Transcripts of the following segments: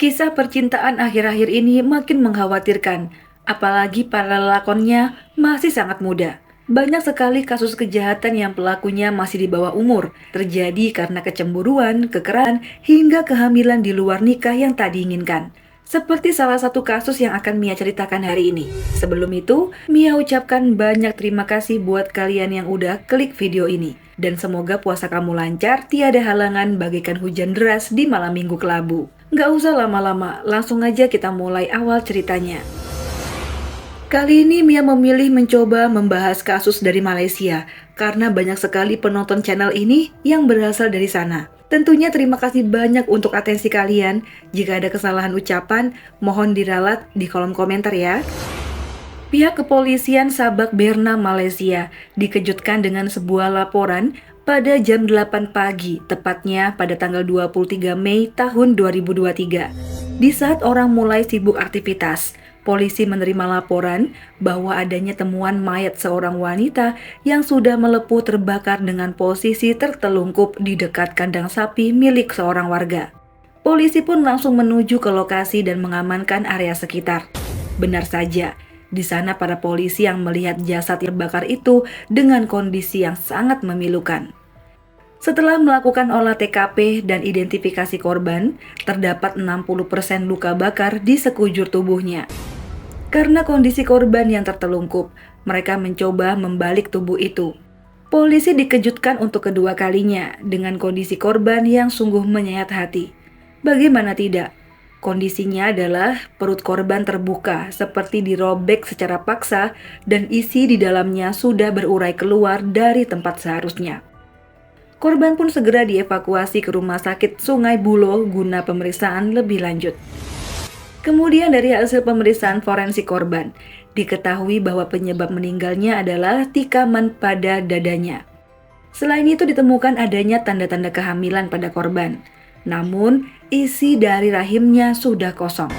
Kisah percintaan akhir-akhir ini makin mengkhawatirkan, apalagi para lakonnya masih sangat muda. Banyak sekali kasus kejahatan yang pelakunya masih di bawah umur, terjadi karena kecemburuan, kekerasan, hingga kehamilan di luar nikah yang tak diinginkan. Seperti salah satu kasus yang akan Mia ceritakan hari ini. Sebelum itu, Mia ucapkan banyak terima kasih buat kalian yang udah klik video ini. Dan semoga puasa kamu lancar, tiada halangan bagaikan hujan deras di malam minggu kelabu. Nggak usah lama-lama, langsung aja kita mulai awal ceritanya. Kali ini Mia memilih mencoba membahas kasus dari Malaysia karena banyak sekali penonton channel ini yang berasal dari sana. Tentunya terima kasih banyak untuk atensi kalian. Jika ada kesalahan ucapan, mohon diralat di kolom komentar ya. Pihak kepolisian Sabak Bernam, Malaysia dikejutkan dengan sebuah laporan pada jam 8 pagi, tepatnya pada tanggal 23 Mei tahun 2023. Di saat orang mulai sibuk aktivitas, polisi menerima laporan bahwa adanya temuan mayat seorang wanita yang sudah melepuh terbakar dengan posisi tertelungkup di dekat kandang sapi milik seorang warga. Polisi pun langsung menuju ke lokasi dan mengamankan area sekitar. Benar saja, di sana para polisi yang melihat jasad terbakar itu dengan kondisi yang sangat memilukan. Setelah melakukan olah TKP dan identifikasi korban, terdapat 60% luka bakar di sekujur tubuhnya. Karena kondisi korban yang tertelungkup, mereka mencoba membalik tubuh itu. Polisi dikejutkan untuk kedua kalinya dengan kondisi korban yang sungguh menyayat hati. Bagaimana tidak? Kondisinya adalah perut korban terbuka seperti dirobek secara paksa dan isi di dalamnya sudah berurai keluar dari tempat seharusnya. Korban pun segera dievakuasi ke rumah sakit Sungai Buloh guna pemeriksaan lebih lanjut. Kemudian dari hasil pemeriksaan forensik korban, diketahui bahwa penyebab meninggalnya adalah tikaman pada dadanya. Selain itu ditemukan adanya tanda-tanda kehamilan pada korban. Namun, isi dari rahimnya sudah kosong.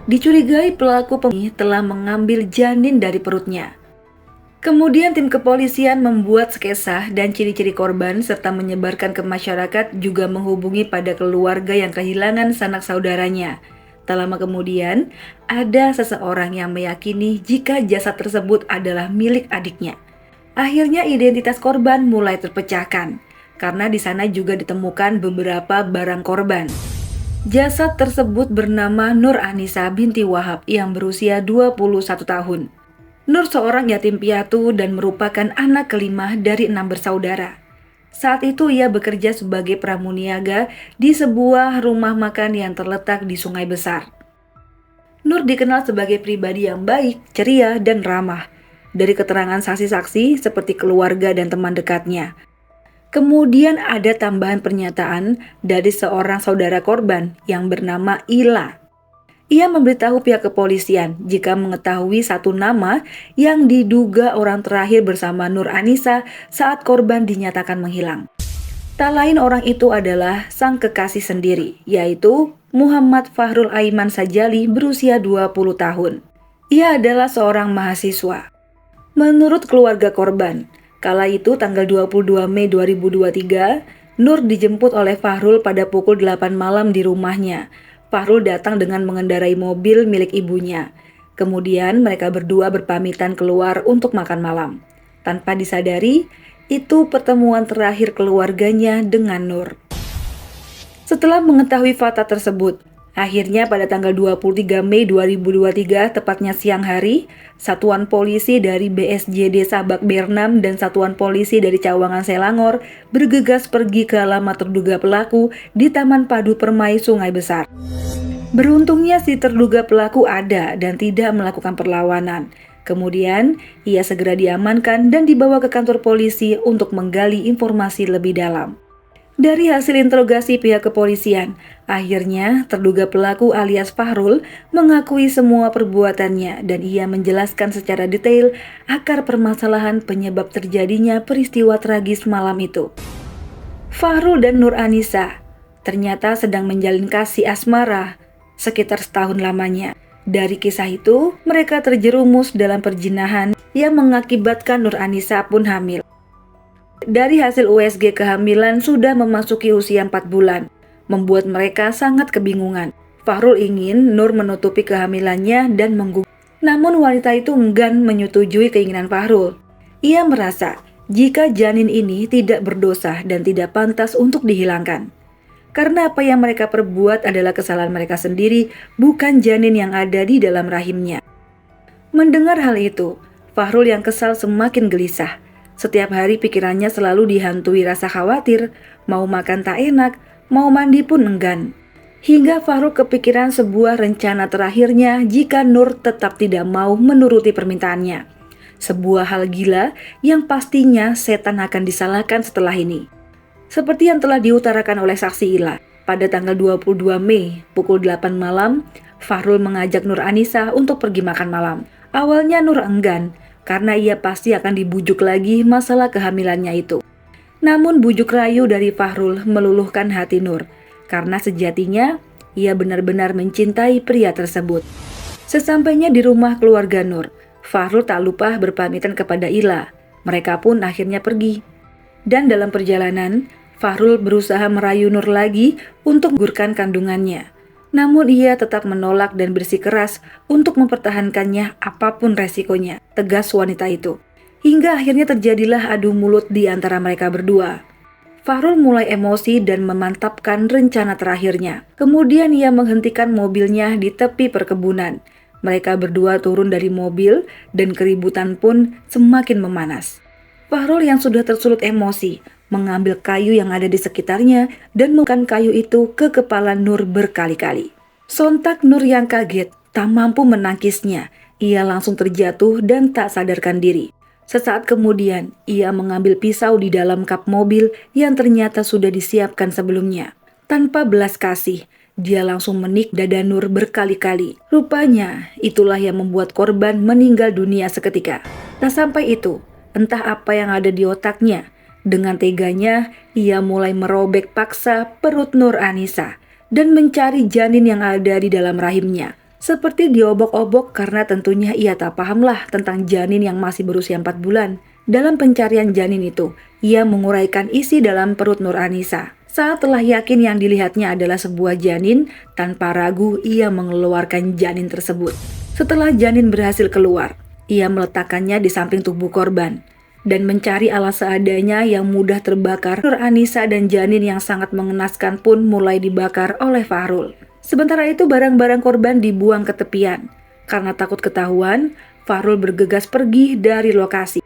Dicurigai pelaku telah mengambil janin dari perutnya. Kemudian tim kepolisian membuat skesa dan ciri-ciri korban serta menyebarkan ke masyarakat, juga menghubungi pada keluarga yang kehilangan sanak saudaranya. Tak lama kemudian, ada seseorang yang meyakini jika jasad tersebut adalah milik adiknya. Akhirnya identitas korban mulai terpecahkan, karena di sana juga ditemukan beberapa barang korban. Jasad tersebut bernama Nur Anissa binti Wahab yang berusia 21 tahun. Nur seorang yatim piatu dan merupakan anak kelima dari 6 bersaudara. Saat itu ia bekerja sebagai pramuniaga di sebuah rumah makan yang terletak di Sungai Besar. Nur dikenal sebagai pribadi yang baik, ceria, dan ramah. Dari keterangan saksi-saksi seperti keluarga dan teman dekatnya. Kemudian ada tambahan pernyataan dari seorang saudara korban yang bernama Ila. Ia memberitahu pihak kepolisian jika mengetahui satu nama yang diduga orang terakhir bersama Nur Anissa saat korban dinyatakan menghilang. Tak lain orang itu adalah sang kekasih sendiri, yaitu Muhammad Fahrul Aiman Sajali berusia 20 tahun. Ia adalah seorang mahasiswa. Menurut keluarga korban, kala itu tanggal 22 Mei 2023, Nur dijemput oleh Fahrul pada pukul 8 malam di rumahnya. Fahrul datang dengan mengendarai mobil milik ibunya. Kemudian mereka berdua berpamitan keluar untuk makan malam. Tanpa disadari, itu pertemuan terakhir keluarganya dengan Nur. Setelah mengetahui fakta tersebut, akhirnya pada tanggal 23 Mei 2023, tepatnya siang hari, Satuan Polisi dari BSJD Sabak Bernam dan Satuan Polisi dari Cawangan Selangor bergegas pergi ke alamat terduga pelaku di Taman Padu Permai Sungai Besar. Beruntungnya si terduga pelaku ada dan tidak melakukan perlawanan. Kemudian, ia segera diamankan dan dibawa ke kantor polisi untuk menggali informasi lebih dalam. Dari hasil interogasi pihak kepolisian, akhirnya terduga pelaku alias Fahrul mengakui semua perbuatannya dan ia menjelaskan secara detail akar permasalahan penyebab terjadinya peristiwa tragis malam itu. Fahrul dan Nur Anissa ternyata sedang menjalin kasih asmara sekitar setahun lamanya. Dari kisah itu, mereka terjerumus dalam perjinahan yang mengakibatkan Nur Anissa pun hamil. Dari hasil USG kehamilan sudah memasuki usia 4 bulan, membuat mereka sangat kebingungan. Fahrul ingin Nur menutupi kehamilannya dan menggugat. Namun wanita itu enggan menyetujui keinginan Fahrul. Ia merasa jika janin ini tidak berdosa dan tidak pantas untuk dihilangkan. Karena apa yang mereka perbuat adalah kesalahan mereka sendiri, bukan janin yang ada di dalam rahimnya. Mendengar hal itu, Fahrul yang kesal semakin gelisah. Setiap hari pikirannya selalu dihantui rasa khawatir, mau makan tak enak, mau mandi pun enggan. Hingga Fahrul kepikiran sebuah rencana terakhirnya jika Nur tetap tidak mau menuruti permintaannya. Sebuah hal gila yang pastinya setan akan disalahkan setelah ini. Seperti yang telah diutarakan oleh saksi Ila, pada tanggal 22 Mei pukul 8 malam, Fahrul mengajak Nur Anisa untuk pergi makan malam. Awalnya Nur enggan, karena ia pasti akan dibujuk lagi masalah kehamilannya itu. Namun bujuk rayu dari Fahrul meluluhkan hati Nur, karena sejatinya ia benar-benar mencintai pria tersebut. Sesampainya di rumah keluarga Nur, Fahrul tak lupa berpamitan kepada Ila. Mereka pun akhirnya pergi. Dan dalam perjalanan, Fahrul berusaha merayu Nur lagi untuk menggugurkan kandungannya. Namun ia tetap menolak dan bersikeras untuk mempertahankannya apapun resikonya, tegas wanita itu. Hingga akhirnya terjadilah adu mulut di antara mereka berdua. Fahrul mulai emosi dan memantapkan rencana terakhirnya. Kemudian ia menghentikan mobilnya di tepi perkebunan. Mereka berdua turun dari mobil dan keributan pun semakin memanas. Fahrul yang sudah tersulut emosi mengambil kayu yang ada di sekitarnya dan mengeluarkan kayu itu ke kepala Nur berkali-kali. Sontak Nur yang kaget tak mampu menangkisnya. Ia langsung terjatuh dan tak sadarkan diri. Sesaat kemudian, ia mengambil pisau di dalam kap mobil yang ternyata sudah disiapkan sebelumnya. Tanpa belas kasih, dia langsung menik dada Nur berkali-kali. Rupanya, itulah yang membuat korban meninggal dunia seketika. Tak sampai itu, entah apa yang ada di otaknya. Dengan teganya, ia mulai merobek paksa perut Nur Anisa dan mencari janin yang ada di dalam rahimnya. Seperti diobok-obok karena tentunya ia tak pahamlah tentang janin yang masih berusia 4 bulan. Dalam pencarian janin itu, ia menguraikan isi dalam perut Nur Anisa. Saat telah yakin yang dilihatnya adalah sebuah janin, tanpa ragu ia mengeluarkan janin tersebut. Setelah janin berhasil keluar, ia meletakkannya di samping tubuh korban dan mencari alat seadanya yang mudah terbakar. Nur Anisa dan janin yang sangat mengenaskan pun mulai dibakar oleh Fahrul. Sementara itu barang-barang korban dibuang ke tepian. Karena takut ketahuan, Fahrul bergegas pergi dari lokasi.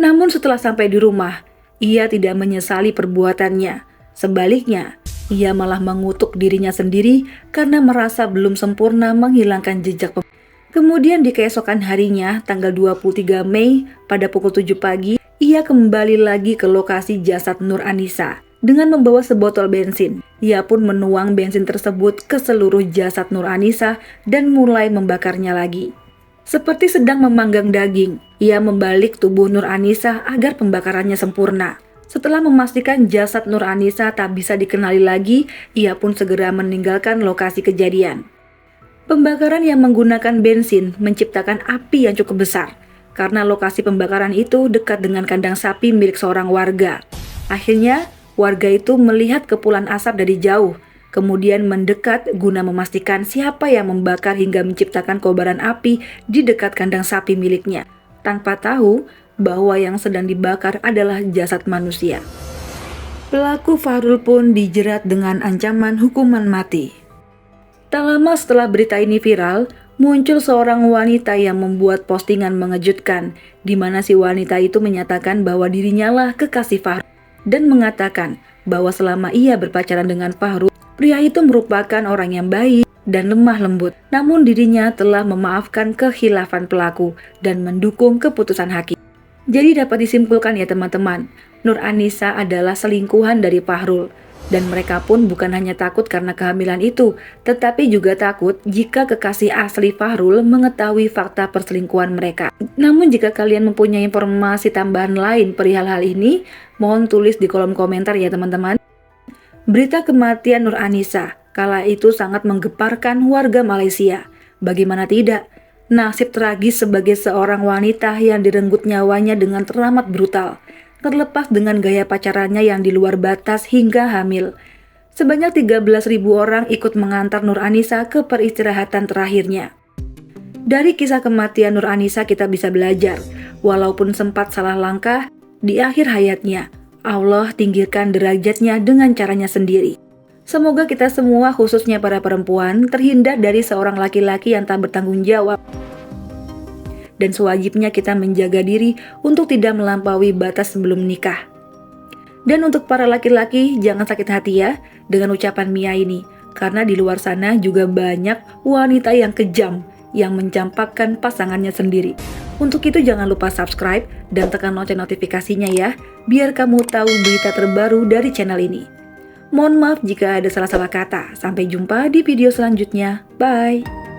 Namun setelah sampai di rumah, ia tidak menyesali perbuatannya. Sebaliknya, ia malah mengutuk dirinya sendiri karena merasa belum sempurna menghilangkan jejak. Kemudian di keesokan harinya, tanggal 23 Mei pada pukul 7 pagi, ia kembali lagi ke lokasi jasad Nur Anisa dengan membawa sebotol bensin. Ia pun menuang bensin tersebut ke seluruh jasad Nur Anisa dan mulai membakarnya lagi. Seperti sedang memanggang daging, ia membalik tubuh Nur Anisa agar pembakarannya sempurna. Setelah memastikan jasad Nur Anisa tak bisa dikenali lagi, ia pun segera meninggalkan lokasi kejadian. Pembakaran yang menggunakan bensin menciptakan api yang cukup besar karena lokasi pembakaran itu dekat dengan kandang sapi milik seorang warga. Akhirnya, warga itu melihat kepulan asap dari jauh, kemudian mendekat guna memastikan siapa yang membakar hingga menciptakan kobaran api di dekat kandang sapi miliknya, tanpa tahu bahwa yang sedang dibakar adalah jasad manusia. Pelaku Fahrul pun dijerat dengan ancaman hukuman mati. Tak lama setelah berita ini viral, muncul seorang wanita yang membuat postingan mengejutkan, di mana si wanita itu menyatakan bahwa dirinya lah kekasih Fahrul dan mengatakan bahwa selama ia berpacaran dengan Fahrul, pria itu merupakan orang yang baik dan lemah lembut. Namun dirinya telah memaafkan kekhilafan pelaku dan mendukung keputusan hakim. Jadi dapat disimpulkan ya teman-teman, Nur Anisa adalah selingkuhan dari Fahrul. Dan mereka pun bukan hanya takut karena kehamilan itu, tetapi juga takut jika kekasih asli Fahrul mengetahui fakta perselingkuhan mereka. Namun jika kalian mempunyai informasi tambahan lain perihal hal ini, mohon tulis di kolom komentar ya teman-teman. Berita kematian Nur Anisa kala itu sangat menggeparkan warga Malaysia. Bagaimana tidak? Nasib tragis sebagai seorang wanita yang direnggut nyawanya dengan teramat brutal. Terlepas dengan gaya pacarannya yang di luar batas hingga hamil. Sebanyak 13.000 orang ikut mengantar Nur Anisa ke peristirahatan terakhirnya. Dari kisah kematian Nur Anisa kita bisa belajar, walaupun sempat salah langkah, di akhir hayatnya, Allah tinggikan derajatnya dengan caranya sendiri. Semoga kita semua, khususnya para perempuan, terhindar dari seorang laki-laki yang tak bertanggung jawab. Dan sewajibnya kita menjaga diri untuk tidak melampaui batas sebelum nikah. Dan untuk para laki-laki, jangan sakit hati ya dengan ucapan Mia ini. Karena di luar sana juga banyak wanita yang kejam yang mencampakkan pasangannya sendiri. Untuk itu jangan lupa subscribe dan tekan lonceng notifikasinya ya, biar kamu tahu berita terbaru dari channel ini. Mohon maaf jika ada salah-salah kata. Sampai jumpa di video selanjutnya. Bye!